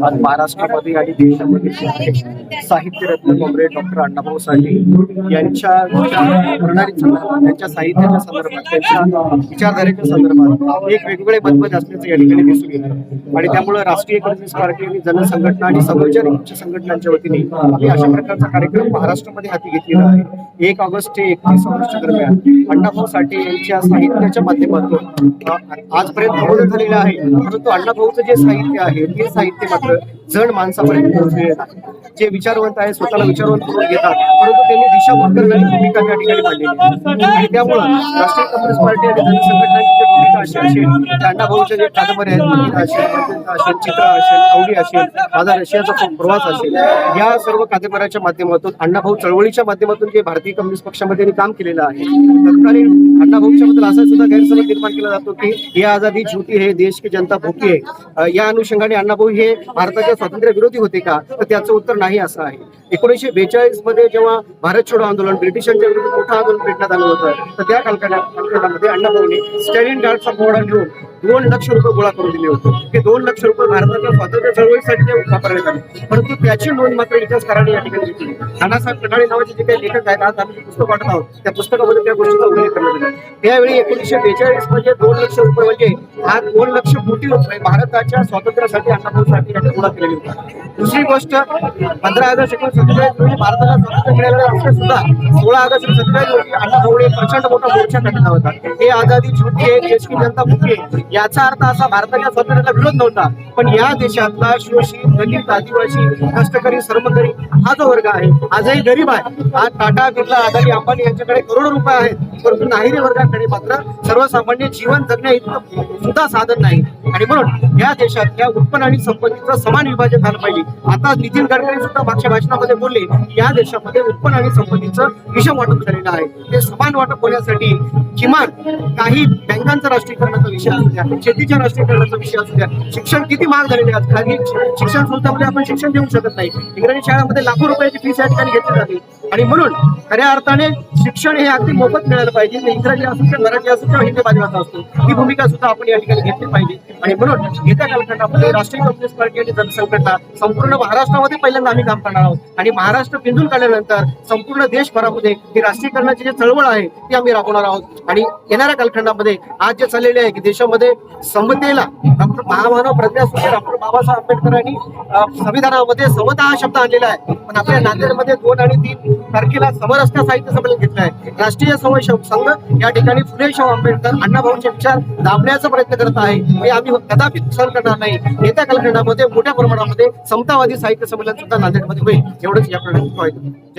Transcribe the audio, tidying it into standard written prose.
आज महाराष्ट्रामध्ये आणि देशामध्ये साहित्यरत्न कॉम्रेड डॉक्टर अण्णाभाऊ साठे यांच्या प्रणाली संदर्भात, त्यांच्या साहित्याच्या संदर्भात, त्यांच्या विचारधारेच्या संदर्भात एक वेगवेगळे मतभेद असल्याचं या ठिकाणी दिसून येतं आणि त्यामुळे राष्ट्रीय कम्युनिस्ट पार्टी आणि जनसंघटना आणि सार्वजनिक उच्च संघटनांच्या वतीने आम्ही अशा प्रकारचा कार्यक्रम महाराष्ट्रामध्ये हाती घेतलेला आहे। 1 ऑगस्ट ते 31 ऑगस्ट दरम्यान अण्णाभाऊ साठे यांच्या साहित्याच्या माध्यमातून आजपर्यंत अवरोध झालेला आहे, परंतु अण्णाभाऊचं जे साहित्य आहे ते साहित्य मात्र जण माणसापर्यंत पोहोचलेले आहे। जे विचारवंत आहे स्वतःला विचारवंत करून घेतात, परंतु त्यांनी दिशाभूल करणारी भूमिका त्या ठिकाणी मांडलेली आणि त्यामुळे राष्ट्रीय कम्युनिस्ट पार्टी आणि जनसंघटनाची जी भूमिका अशी असेल, त्या अण्णाभाऊच्या जे कादंबरी आहेत, कविता असेल, चित्र असेल, आवडी असेल, माझा रशियाचा प्रवास असेल, या सर्व कादंबऱ्याच्या माध्यमातून अण्णाभाऊ चळवळीच्या माध्यमातून जे भारतीय कम्युनिस्ट पक्षामध्ये काम केलेलं आहे, तत्कालीन अण्णाभाऊच्या बद्दल असा सुद्धा गैरसमज निर्माण केला जातो की ये आजादी झूठी है, देश की जनता भूकी आहे। या अनुषंगाने अण्णाभाऊ हे भारताच्या स्वातंत्र्य विरोधी होते का, तर त्याचं उत्तर नाही असं आहे। 1942 मध्ये जेव्हा भारत छोडो आंदोलन ब्रिटिशांच्या विरुद्ध मोठं आंदोलन पेटण्यात आलं होतं, तर त्या कालखंडामध्ये अण्णाभाऊने स्टॅलिन गार्डचा पोवाडा घेऊन 2 लाख रुपये गोळा करून दिले होते। ते 2 लाख रुपये भारताच्या स्वातंत्र्य चळवळीसाठी वापरण्यात आले, परंतु त्याची नोंद मात्र इतिहासकारांनी या ठिकाणी घेतली। नानासाहेब कटाळे नावाचे जे काही लेखक आहेत, आज आम्ही पुस्तक वाटत आहोत, त्या पुस्तकामध्ये त्या गोष्टीचा उल्लेख करण्यात आला। त्यावेळी 1942 मध्ये 2 लाख रुपये म्हणजे हा 2 लाख कोटी रुपये भारताच्या स्वातंत्र्यासाठी अण्णाभाऊ साठे यांनी गोळा केलेले होते। दुसरी गोष्ट, 15 ऑगस्ट 1947 रोजी भारताला स्वातंत्र्य मिळालेलं असं सुद्धा 16 ऑगस्ट 1947 रोजी अण्णाभाऊने प्रचंड मोठा मोर्चा काढला होता। हे आजादी झूठी आहे, देश की जनता भूकी आहे, याचा अर्थ असा भारताच्या स्वातंत्र्याला विरोध नव्हता, पण या देशातला शोषित, दलित, आदिवासी, कष्टकरी, श्रमकरी हा जो वर्ग आहे आजही गरीब आहे। आज टाटा, बिर्ला, अदानी, अंबानी यांच्याकडे करोडो रुपये आहेत, परंतु नाहिरी वर्गाकडे मात्र सर्वसामान्य जीवन जगण्या इतकं सुद्धा साधन नाही आणि म्हणून या देशात या उत्पन्न आणि संपत्तीचं समान विभाजन झालं पाहिजे। आता नितीन गडकरी सुद्धा मागच्या भाषणामध्ये बोलले की या देशामध्ये उत्पन्न आणि संपत्तीचं विषम वाटप झालेलं आहे, ते समान वाटप होण्यासाठी किमान काही बँकांचा राष्ट्रीयकरणाचा विषय असू द्या, शेतीच्या राष्ट्रीयकरणाचा विषय असू द्या, शिक्षण किती महाग झालेले आहेत, खाजगी शिक्षण संस्थांमध्ये आपण शिक्षण देऊ शकत नाही, इंग्रजी शाळांमध्ये लाखो रुपयाची फीस या ठिकाणी घेतली जाते आणि म्हणून खऱ्या अर्थाने शिक्षण हे अगदी मोफत मिळालं पाहिजे, इंग्रजी असू किंवा मराठी असू किंवा हिंदी भाषेचा असतो, ही भूमिका सुद्धा आपण या ठिकाणी घेतली पाहिजे आणि म्हणून येत्या कालखंडामध्ये राष्ट्रीय कम्युनिस्ट पार्टी आणि जनसंघटना संपूर्ण महाराष्ट्रामध्ये पहिल्यांदा आम्ही काम करणार आहोत आणि महाराष्ट्र पिंजून काढल्यानंतर संपूर्ण देशभरामध्ये ही राष्ट्रीयकरणाची जी चळवळ आहे ती आम्ही राबवणार आहोत आणि येणाऱ्या कालखंडामध्ये आज जे चाललेले आहे की देशामध्ये समतेला डॉक्टर महामानव प्रज्ञासूत्र डॉक्टर बाबासाहेब आंबेडकरांनी संविधानामध्ये समता हा शब्द आणलेला आहे, पण आपल्या नांदेडमध्ये 2 आणि 3 तारखेला समरसता साहित्य संमेलन घेतलं आहे। राष्ट्रीय स्वयंसेवक संघ या ठिकाणी फुले शाहू आंबेडकर अण्णाभाऊंचे विचार दाबण्याचा प्रयत्न करत आहे, हे आम्ही कदापि सहन करणार नाही। येत्या कालखंडामध्ये मोठ्या प्रमाणामध्ये समतावादी साहित्य संमेलन सुद्धा नांदेडमध्ये होईल, एवढंच या प्रकरणात